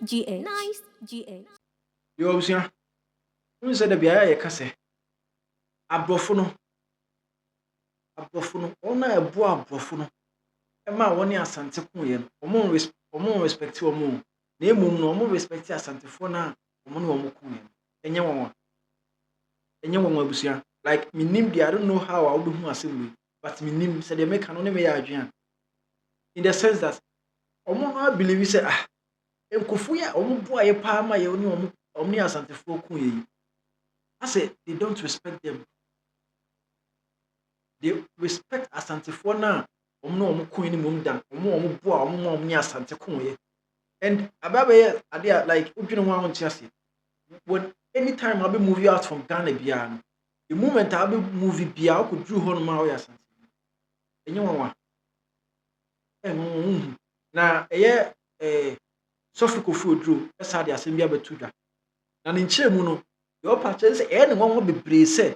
GH. Nice GH. Yo, Busia. Who said the Bia Casse? Abrofuno. Ona a boa brofuno. Emma, one year Asante Kuyen, or more respect to a moon. Name no more respect Asante Fona, or more Kuyen. And one Busia. Like me nimby, I don't know how I'll do more assembly, but me nim said they make an only way in the sense that Omo I believe you say ah enkofuya omo boa ye pa ma ye oni omni asantefo ku ye. I say they don't respect them. They respect asantefo na omo ku ni mum dan omo boa omo omni asante ku ye. And ababe ade like udwene ho awon ase. When anytime I be movie out from Ghana bia the moment I be movie bia ko dru ho no ma we asante. Enye wonwa. Na Sophie Kofu Drew, esa de asem bia betu dwa. Na ne nkyere mu no, your purchase any one be bebree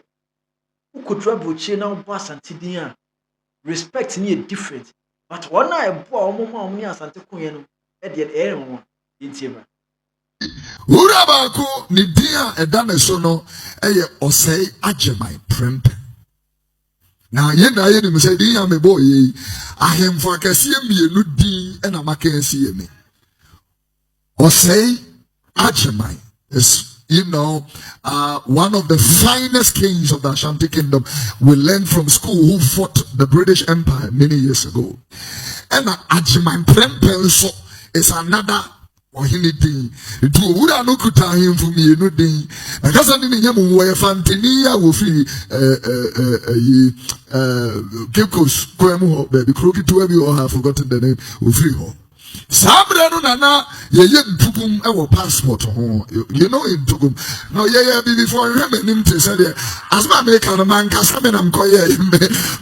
ukodra brochie na bo Asante din a respect ni different. But one na ebo omo ni Asante kunye no, de one yintie ba. Wura ba ko ni din a eda ne so no, eye osei agemai prempe. Na ye na ye ni say din a me boy yi, ahemfo akase mienu din e na maka esi me. Osei Ajamai is, one of the finest kings of the Ashanti kingdom. We learned from school who fought the British Empire many years ago. And Ajamai Prempenso is another Ohini. It would have no time for me, no day. Because I didn't know where Fantania will free Kikos, Quemo, baby, crooked to every or have forgotten the name, will free home. Sabra no nana ye ntugum ewo passport ho you know in tugum no ye before him to say as ma make an man kasa me nam koye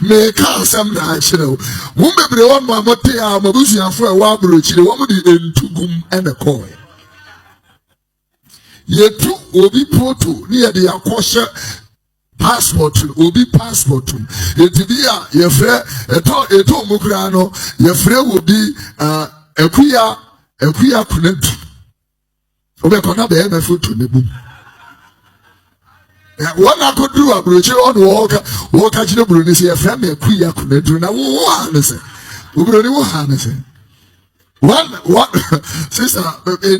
me ka sam na chiro wo bebre won ma mote a mabusuafo e wa bro chire wo di ntugum ene koy ye tu obi poto ni ye de akoshe passport obi passport etibia ye fre eto mukra no ye fre obi Ekuya kunentu. Obe kona be me foto ne bu. Wana ko dru abrochi on wo ka chire buru ni se e fra me ekuya kunentu na wo ha ne se. Obro ni wo ha ne se. One sister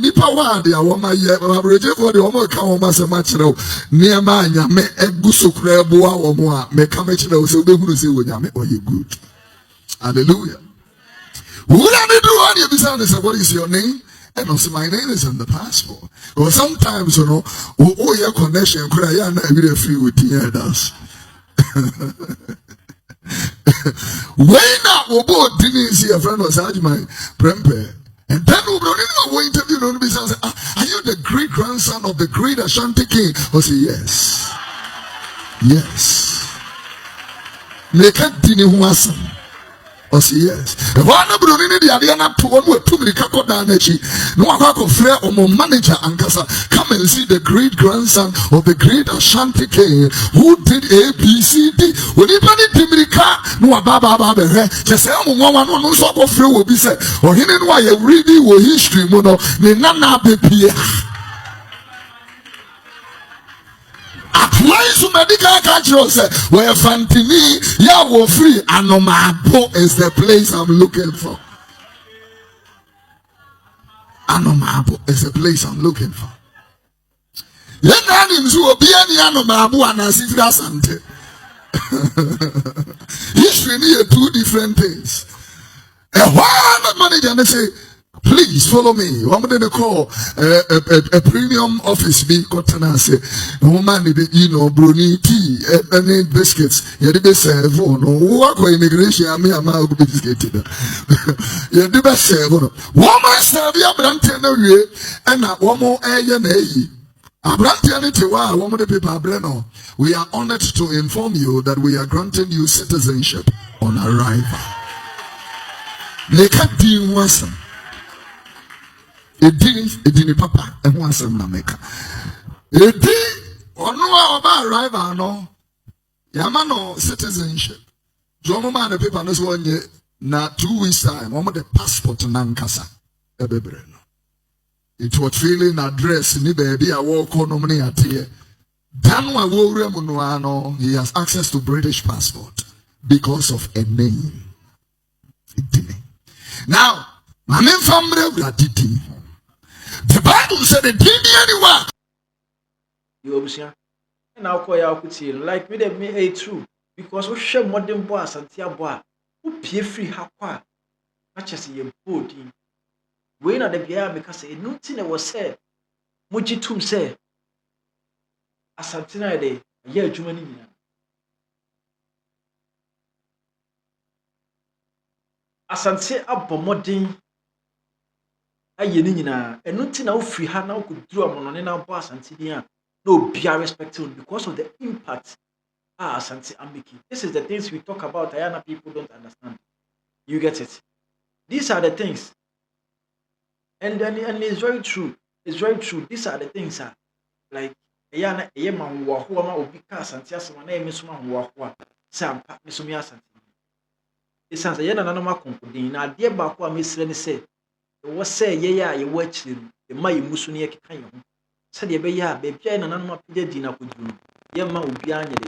nipa wa de awoma ye abrochi ko de omo ka wo ma se ma chire o. Niema anya me eguso kura ebo a wo mo a me ka me chire o se obehuru se wo nya me oye good. Hallelujah. What is your name? And also my name is on the passport. Or sometimes, your connection could I be free with the others. When I both didn't see a friend was my prempe. And then we interviewed on me and said, are you the great grandson of the great Ashanti king? I said, yes. Yes. Make a dinner was. Oh, yes. One of the Adiana to one with two Kakodanechi. No one manager and come and see the great grandson of the great Ashanti king who did ABCD. When he put it Timrika, no Baba, just say, one so go free will be said, or he didn't why you reading with history, mono, Nana Bepia. Why is medical culture where Fantini Yawo free and Anomabo is the place I'm looking for. Anomabo is the place I'm looking for. Anomabo and Asante. History near two different things. And one manager and they say, please follow me. I'm going to call a premium office be Cotanase. Woman, bruni tea, and biscuits. You did serve on work or immigration. I mean, I'm out of biscuit. You did serve on woman serve your brand and one more we are honored to inform you that we are granting you citizenship on arrival. Make a deal once. Edini papa and one sem na meka. Edi onu oba arrival no. Yama no citizenship. Jomo man the paper no so na 2 weeks time. Omo the passport na nkasa. Ebebre no. it was feeling address ni baby a walk on many at here. Danwa Woremuano, he has access to British passport because of a name. Now, my name family gratitude. The Bible said it didn't anywhere. You obviously now call your kuti like me them me true because we share modern boy Asante boy who pay free hakwa not just ye body. We na the bia make us say nothing was said. Muji tum say Asante na de ye adwuma ni nyina. Asante abomodin aye ni nyina enu ti na wo free ha na wo kuduru amonone na bo Asante ni a no be respectful because of the impact Asante are making. This is the things we talk about Ayana people don't understand. You get it? These are the things. And it's very true. It's very true. These are the things like Ayana Ayama Wahua obi ka Asante asema na emisuma Wahua sampa misumi Asante. It sounds Ayana nanoma konkudin na ade ba ko amesire ne say wo say ye ya ye wo achire e mai musu ne yekeka ye ho. Said ye be ya be bia na nanoma pide di na koduru. Ye ma obi anye de.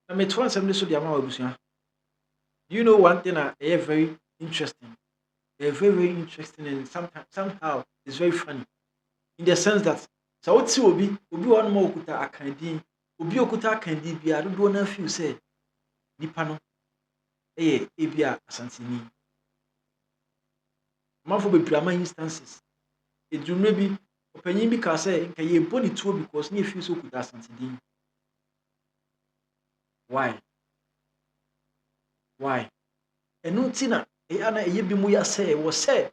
Na me twan sem ne so dia ma wabusia. Do you know one thing very interesting? Very interesting and somehow it's very funny. In the sense that so what see obi one more okuta akandi obi okuta akandi bia do na feel say nipa no ebia Asante ni. Mafo be drama instances. Edumre bi opanyin bi ka say nka ye boni tuo because ni feel so okuta Asante din. Why? Enu tina ana eyebi mu ya say wo say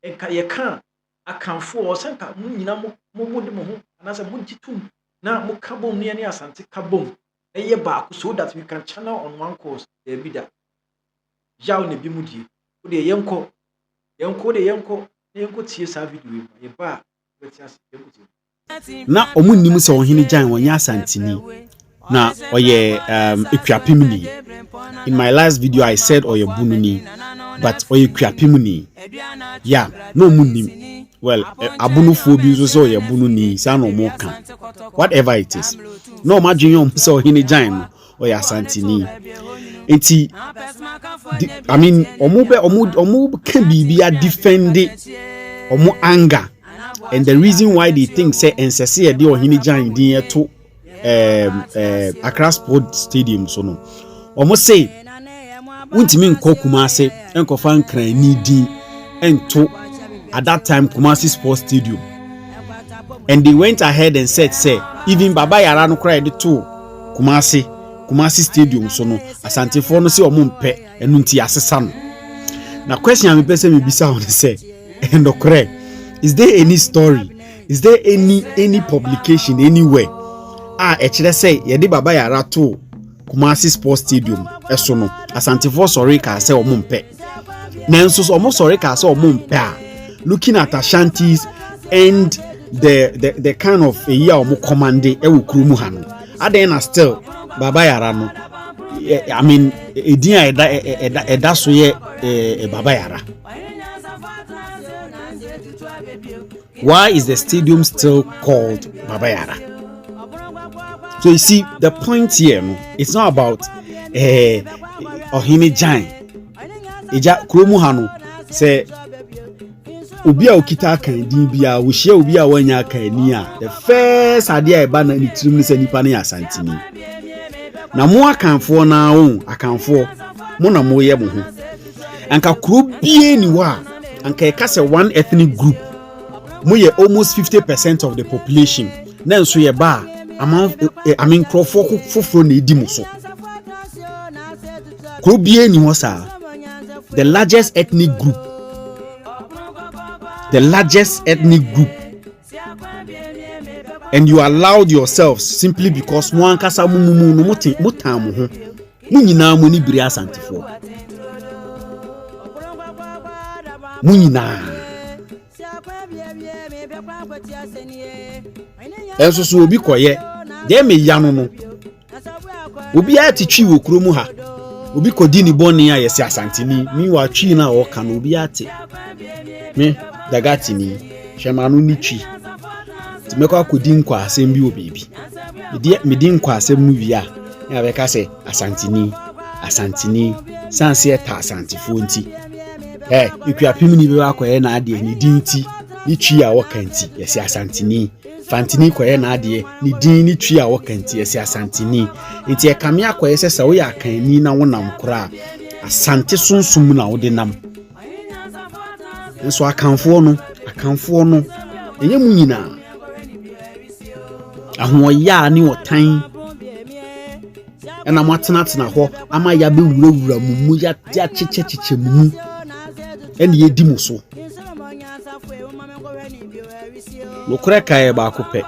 enka ye kan akanfo o senka mu nyina mo de mo ho anase mo gitum na mo kabom ne ne Asante kabom eye baako so that we can channel on one course e bi da yaw ne bi mu die wo de yenko tie sa video e ba betias yenko tie na omunnim se ohene Jan wonya Asante ni na oye ekwapimni. In my last video I said oye bununi but oye kwapimni. Yeah, no munnim. Well, abunufo bi so oye bununi sa no mo kan. Whatever it is. No imagine you so ohene Jan oye Asante ni. Enti I mean omu can be defend omu anger. And the reason why they think say ensese de ohene Jan din to Accra Sport Stadium so no almost say untimi nko Kumasi enkofa nkran ni din ento at that time Kumasi Sport Stadium, and they went ahead and said say even Baba Yara no cry to Kumasi Stadium so no Asante for no say omumpe enu nti asesa no. Na question me person me bisa on say endo correct, is there any story, is there any publication anywhere actually say ye de Baba Yara to Kumasi Sports Stadium eso no Asante for sorry ka say omumpe nanso so sorry ka say omumpe looking at Ashantis and the kind of a year omo command e wo kurumu ha no aden still Baba Yara no I mean edin eda so ye Baba Yara. Why is the stadium still called Baba Yara? So you see, the point here, it's not about Ohene Jan. Eja kuromu hano say obi a okita kan din bia wo hia obi a wanya kan ni a the first idea e ba na ni tirim ni say nipa na Asante ni. Na mo akanfo na wo akanfo mo na mo ye mo ho. Anka kuro bie ni wa anka e ka say one ethnic group mo ye almost 50% of the population. Na nso ye ba I mean Crawford fufro na edi mo so. Kuro bie ni ho sa the largest ethnic group. And you allowed yourselves simply because one kasa mumu no motam ho. Munyina mo ni biri Asante fo. Munyina. Eso so obi koye. De me yanu no. Obi a titwi wo kuromu ha. obi kodi ni boni a yesi asantini mi wa twi na o ka no obi ate me dagati ni hwemanu ni twi ti mekọ akodi nkwa asem bi obibi me di nkwa asem mu wi a na be ka se asantini sanse eta asantifo nti ikua pimni be akọye na ade ni din ti ni twi a wo kanti yesi asantini fantini koye na ade ni din ni twi a wo kanti yesi asantini nti e kame akọye se wo ya kan ni na wonam kora asante sunsum na wo de nam nso akanfo no enye mu nyina ahoya ni otan ena matena ho ama ya be wurawura mumu ya chechecheche mumu ene yedi muso lokore kae ba kope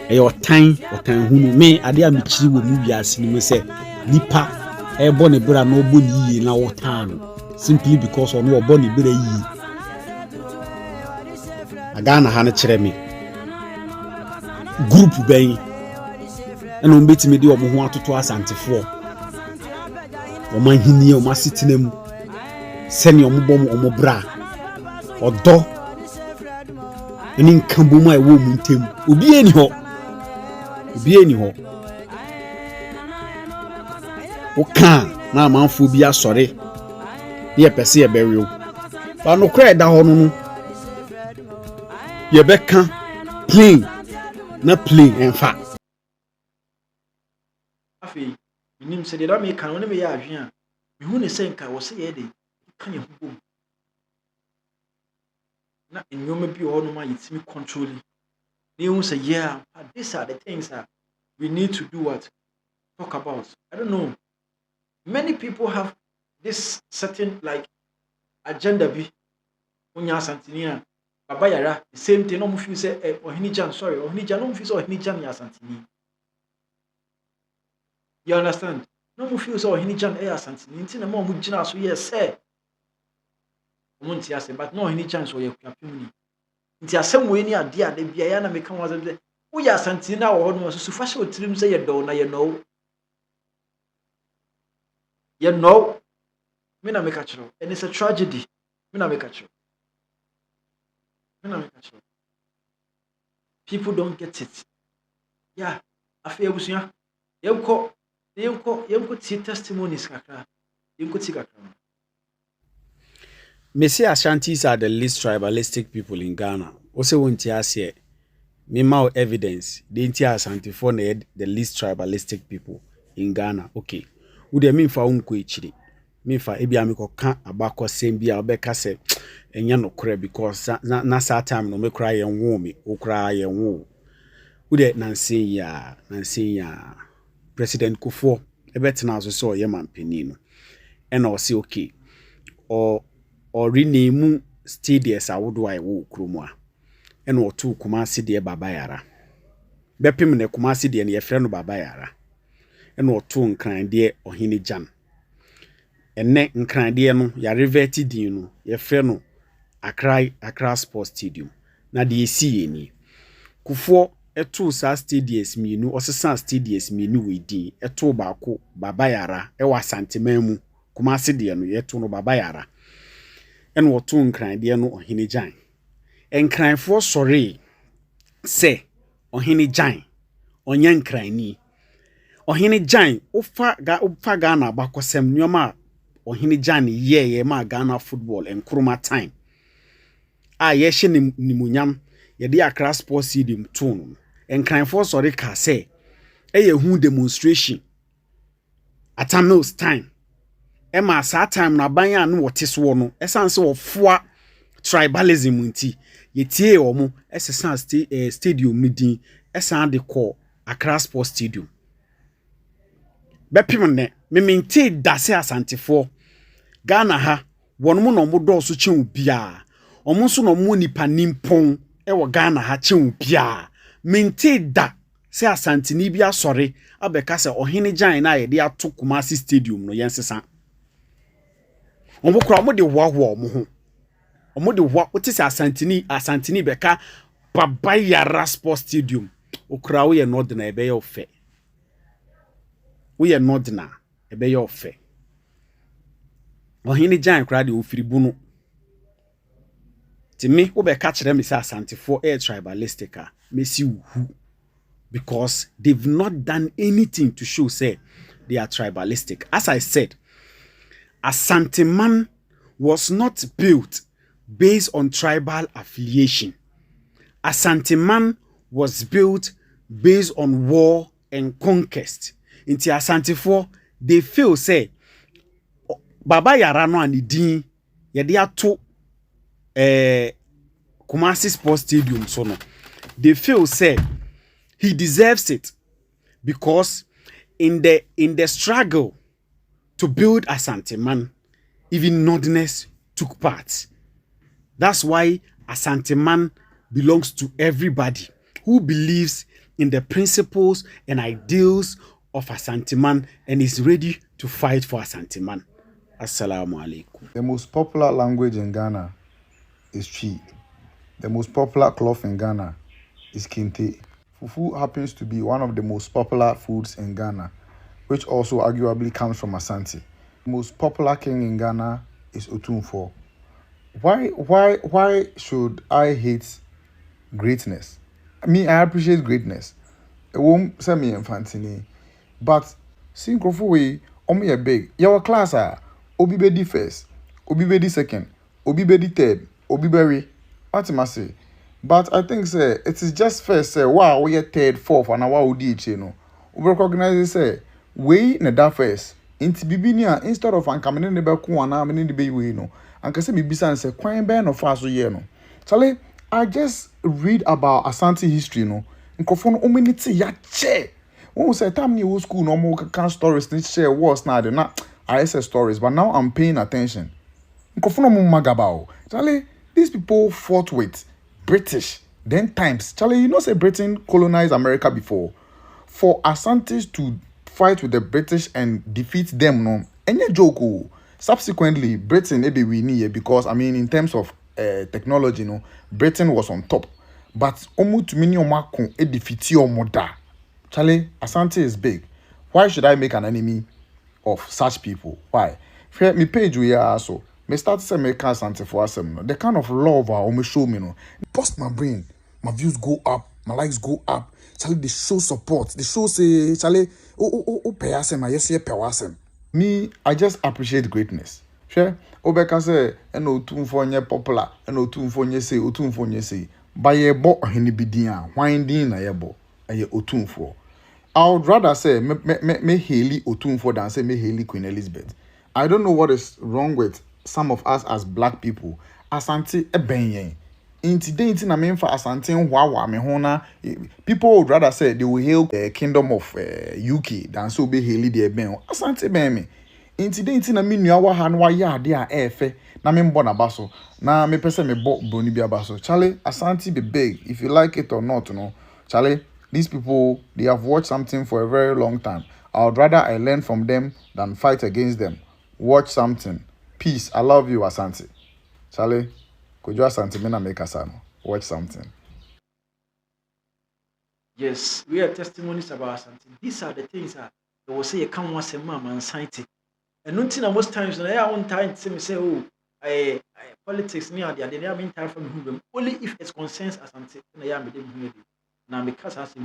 e otan hunu me ade amechiri wo mu biase ni me se nipa e bo ne bra na obo ni yie na wotan simply because ono obo ne bra yi aga na ha ne kire me group ben ena ombetime de omo ho atoto asantefo omo hini omo asitena mu seni omo bom omo bra odo eni nkambo mu a ewo mu ntem obi eni ho oka na amanfo bi asore ye pese ye beriwo ba no kra da ho no ye beka plain na plain enfa afi minim se de da me kan woni me ya ahwe a me hu ne senka wo se ye de kan ye hu na enyoma bi ho no ma yitimi controlling they won't say yeah, but these are the things that we need to do what talk about. I don't know, many people have this certain like agenda bi onya Asantini baba yara the same thing no mu feel say ohinijan sorry ohinijan no mu feel say ohinijan ya Asantini. You understand? No mu feel say ohinijan Asantini nti na mo mu gina so yes say omunti ase but no ohinijan so ye kwapimuni nti asem we ni ade ade bia ya na meka wa ze wo ya Asantini na wo no so fa hye otirim say ye do na ye no me na meka chiro and it's a tragedy me na meka chiro people don't get it. Yeah, afi ebusuya yenko ti testimonies kakra yenko ti kakra. Me say Ashantis are the least tribalistic people in Ghana. Also won't you say me mau evidence the entire Asante for the least tribalistic people in Ghana. Okay. Would you mean for unko ichiri? Me fa ebi amiko kan abako sembi a obeka se enya no kore because na sa time no me kra ye nwo me okra ye nwo. Would nansi ya President Kufuor ebetena so so ye mampani no. And o say okay. Or rename stadiums awodo a wo kromo a ena otu Kumasi de baba yara bepem ne Kumasi de ne yefre no baba yara ena otu nkran de ohene jan enne nkran de no ya revert din no yefre no Accra Sports Stadium na de esi eni Kufuor etu sa stadiums mienu osesa stadiums mienu we din etu baako baba yara e wa Asante mu Kumasi de no yetu no baba yara en wotu nkran de no ohene jan enkranfo sori se ohene jan onya nkrani ohene jan ufa Ghana bakosem nyoma ohene jan ye ma Ghana football enkroma time a ye hye nimunyam ye de Accra Sports Stadium tune enkranfo sori ka se eye hu demonstration at Mills time Emma sa time na banya no wote so no esanse ofua tribalism nti yetie omo esesa stadium ni din esan de call Accra Sports Stadium bepim ne me minti dase Asantefo Ghana ha wonmo no mo do so chen bia omo so no mo nipa nimpon e wo Ghana ha chen bia minti da se Asantini bia sori abeka se ohene jan na ye de ato Kumasi Stadium no yensesa omukura omode wawo omo omode wa otise Asantini beka baba yara Sports Stadium okura wo ye nodna ebe ye ofe wo ye nodna ebe ye ofe ohini jan kra de ofiribu no ti me wo be ka kire me say asantefo air tribalistic a mesi wu because they've not done anything to show say they are tribalistic. As I said, Asante man was not built based on tribal affiliation. Asante man was built based on war and conquest. Inti Asantefo, they feel say Baba Yara no anidin yede ato Kumasi Sports Stadium so no. They feel say he deserves it because in the struggle to build Asante man, even Northerners took part. That's why Asante man belongs to everybody who believes in the principles and ideals of Asante man and is ready to fight for Asante man. Assalamu alaikum. The most popular language in Ghana is Chi. The most popular cloth in Ghana is Kente. Fufu happens to be one of the most popular foods in Ghana, which also arguably comes from Asante. The most popular king in Ghana is Otumfo. Why should I hate greatness? I appreciate greatness. It won't send me infantini. But synchrofu way, omi big. Your class are Obi Bedi first, Obi Bedi second, Obi Bedi third, Obi Berry. What am I say? But I think say it is just first say wow we are third, fourth, and wow we did you know. We recognize say we na that first. Inti bibinia instead of ankamene ne be ko ana amene ne be we no. Anka say bibisa say kwan be no fa so ye no. Charlie, I just read about Asante history no. Nkofo no omeniti ya che. When we say time new school no more can stories ni share wars na de na I say stories but now I'm paying attention. Nkofo no mo magabao. Charlie, these people fought with British then times. Charlie, you know say Britain colonized America before. For Asantes to fight with the British and defeat them no. Any joke. Subsequently, Britain maybe we need because I mean in terms of technology no, Britain was on top. But omu to mini omako e defeat your mother. Charlie, Asante is big. Why should I make an enemy of such people? Why? Me page we are so. Me start to say me can Asante for asem. The kind of love I me show me no. Bust my brain. My views go up. My likes go up. Charlie, they show support. They show say Charlie, pay asem. I yes pay asem. Me, I just appreciate greatness. Sure. Obeka say eno otumfo nye popular. Eno otumfo nye say otumfo nye say. Ba ye bo ohini bidia. Wine din na ye bo. Aye otumfo. I would rather say me Haley Otumfo than say me Haley Queen Elizabeth. I don't know what is wrong with some of us as black people. Asante ebenye. In today, na mean for Asante wa me hona. People would rather say they will hail the kingdom of UK than so be Haley the ben. Asante ben me. In today, na mean nwa ha nwa ya de a efe. Na me mbo na baso. Na me pese me bo broni bia baso. Charlie, Asante be big. If you like it or not, no. Charlie, these people, they have watched something for a very long time. I would rather I learn from them than fight against them. Watch something. Peace. I love you, Asante. Charlie, could you Asante me na make asano? Watch something. Yes, we have testimonies about Asante. These are the things that they will say you can't want some man Asante. And nothing most times when I want time to say, oh, I politics near the they have been time from whom only if it concerns Asante. And I am with them. Now because I see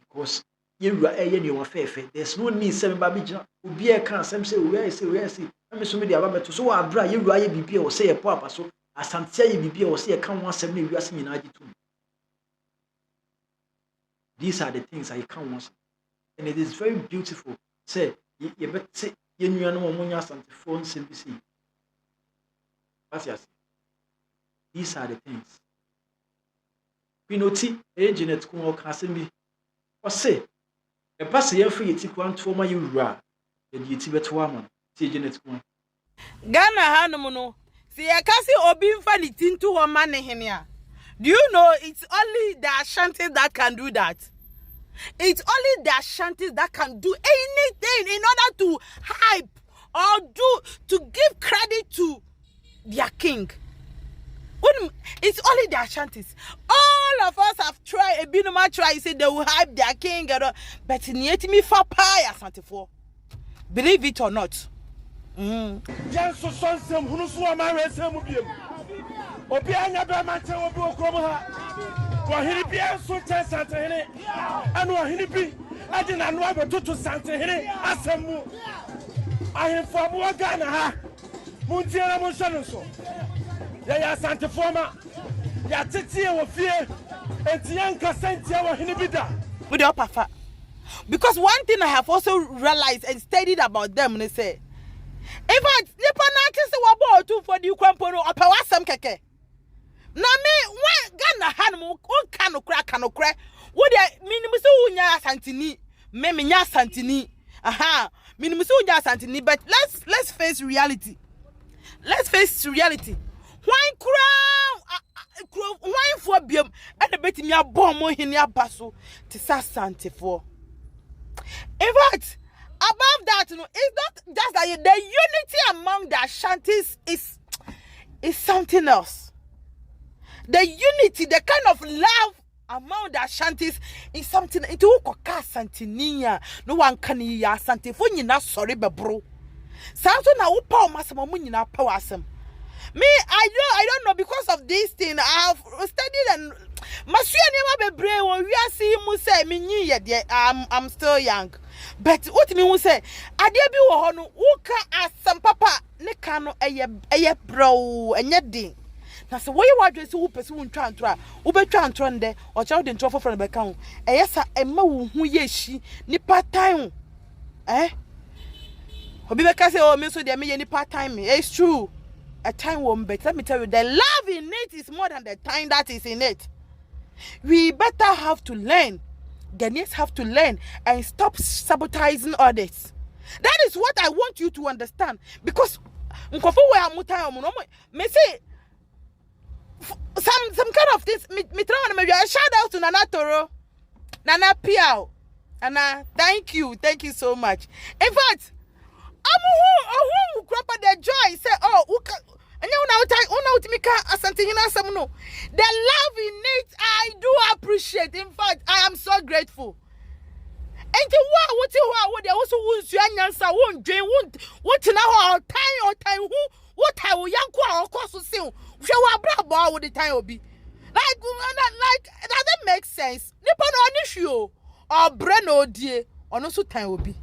because you are a fair. There's no need seven babija who be a can some say where I see I'm so many about to so I bra you are BB or say a papa so Asante BB or say a can want 70 we are seeing in these are the things I can't want and it is very beautiful. Say you better say you know Monia Asante phone CBC. Yes. These are the things. Pinoti, Janet Kumo Cassimi. Or say, a passay free Tiquan to my Ura, the Tibet woman, Janet Kumo. Ghana Hanamono, see a cassie or being funny into a man here. Do you know it's only the Ashanti that can do that? It's only the Ashanti that can do anything in order to hype or to give credit to their king. It's only the Ashantis. All of us have tried. A bit of my try. Say they will hype their king, but in yet me for pie Asante for. Believe it or not. Yes, so some who know my some of you. Obiana Bamata will go from her. For he be so Asantehene. And what he be, I didn't know about to Asantehene. Asamu. I am for more Ghana. Muntiana Mosanoso. Ya Asante former. Ya Titi will fear. And Tianka Santia or Hinibida. With the upper. Because one thing I have also realized and studied about them, they say, if I nipa na kisi wabo tu for the Ukrampono or Pawasam keke. Na me when Ghana Hanmo kano crack. Would I minimusu nya Santini? Me nya Santini. Aha. Minimusu nya Santini. But let's face reality. Let's face reality. Why crown? Why for biom? And the beti me a bomb in your basso to Asante for. In fact, above that, it's not just that the unity among the Ashantis is something else. The unity, the kind of love among the Ashantis is something. It will coca Santinia. No one can hear Asante for you not sorry, but bro. Something I will power masama munina power some. Me, I don't know because of this thing. I have studied and I'm still young. But what me who say? Adebi wo ho no wo ka asam papa ne ka no eye bro enye din. Na se wo ye wadwe se wo pese wo ntwa ntwa wo betwa ntwa nde o cha wo de ntwa foforo ne beka ho. Eye sa emma wo hu ye hyi nipa time. Obi beka say oh me so de me ye nipa time. It's true. A time won't bet. Let me tell you, the love in it is more than the time that is in it. We better have to learn. Ghanaians have to learn and stop sabotaging others. That is what I want you to understand. Because me say some kind of this. Me try to shout out to Nana Toro, Nana Piao, Nana. Thank you so much. In fact, I'm who grab the joy. Say oh. And you know, Asantehene. The love in it, I do appreciate. In fact, I am so grateful. And the what they also won't now time what I will young or course to see. Show with the time will be like it doesn't make sense. Nippon on issue or Breno dear or no so time will be.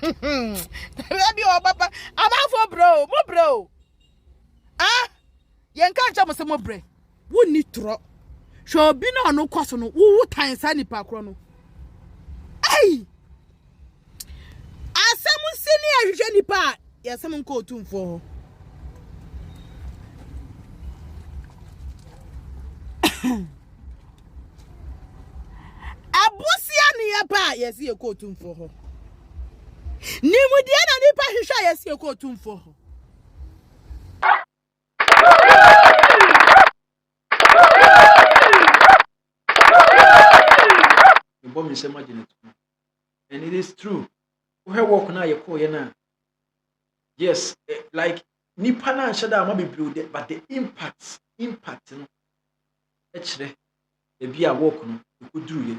I'm out for bro, bro. Yen can't jam some more bread. Wouldn't need to show be no cost no who time sandy park chrono. Hey, as someone senior Jenny part, yes, someone called to for a bossy near part, yes, you called to for her. Nimudiana nipa hisha, yes, you called to for her. And it is true. We have walk now, you call you. Yes, like Nipana and Shada might be blue, but the impact, actually, the beer walk, you could do it.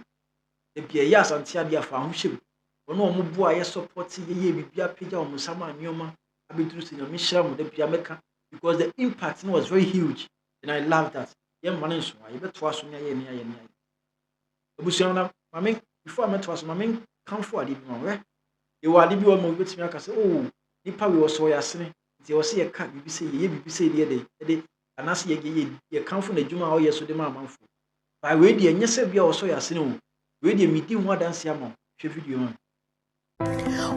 The beer, yes, and Tia foundation. Or no more boy, I support ye, be a pija or Musama and Yoma. I've been through your mission with the Piameca because the impact was very huge, and I love that. Young man, so I bet twice on your Busiana, Mammy, before I met was Mammy, come for a living. You are living on with me. I say, oh, Nipa we was so yasne. They was see a cat, you say, ye be say the day, and I see ye come from the Juma or yes to the mamma. By way, dear, yes, be also yasno. Ready a meeting more than Siamo. Video.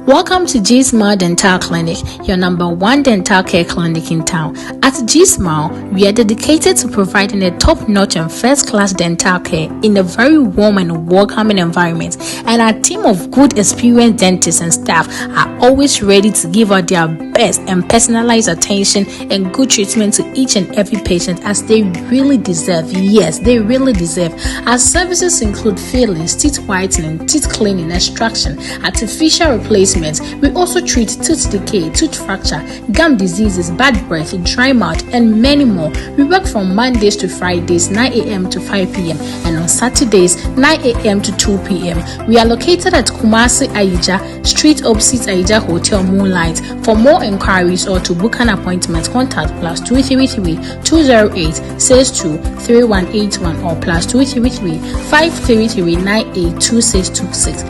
Welcome to G-Smile Dental Clinic, your number one dental care clinic in town. At G-Smile, we are dedicated to providing a top-notch and first-class dental care in a very warm and welcoming environment. And our team of good, experienced dentists and staff are always ready to give out their best and personalized attention and good treatment to each and every patient as they really deserve. Yes, they really deserve. Our services include fillings, teeth whitening, teeth cleaning, extraction, artificial replacement. We also treat tooth decay, tooth fracture, gum diseases, bad breath, dry mouth, and many more. We work from Mondays to Fridays, 9 a.m. to 5 p.m. and on Saturdays, 9 a.m. to 2 p.m. We are located at Kumasi Aija, Street opposite Aija Hotel Moonlight. For more inquiries or to book an appointment, contact +233 208 62 3181 or +233 533 982626.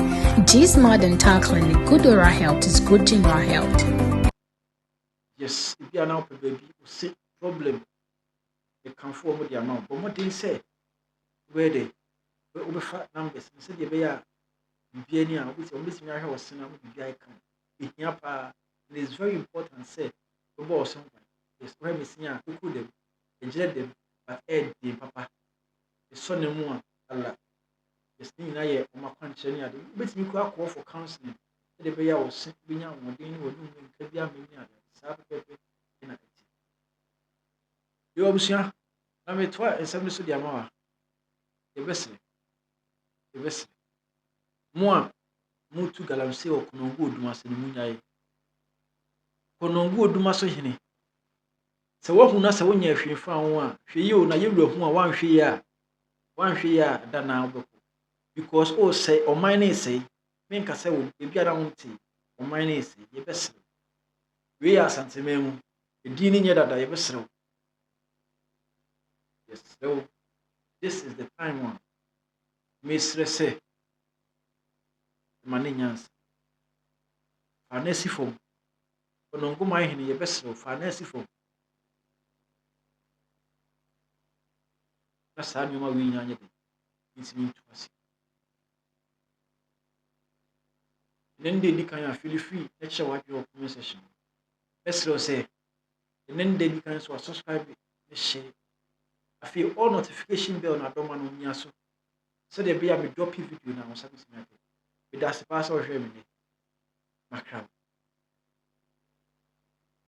G-Smart Dental Clinic. Good oral health is good general health. Yes, if you are now baby, you see problem. You can form with the amount. But what they say, where they over fat numbers, and said, you are Vienna, which always me I was saying, I would be icon. It is very important, say, the boss something. Yes, where we see a cook them, and jet them, but Ed, the papa, the son and one, Allah. Yes, I am my country, but me call for counseling. The bear was sent me out, or doing what you can be a million. You obviously, I mean, twice and some of the amount. The vessel. Moi, move to Galamsey or Conongo Dumas in the Munai. Conongo Dumaso Hini. So what who knows when you found one? You na you who are 1 year than now. Because all say, or mine say, make a say, if you are down tea, or mine say, ye vessel. We are Asante, the dealing yet at the vessel. Yes, so this is the time one. Miss Rese, Manians, Fanessy form. Onongo my in your vessel, Fanessy form. That's how you may win. It's me to us. Then they can feel free. Let's show what your comment session. Let's say, and then they can subscribe. Share. I feel all notification bell na doma no nya so they be a drop video na on service me. With that pass or share me. Macram.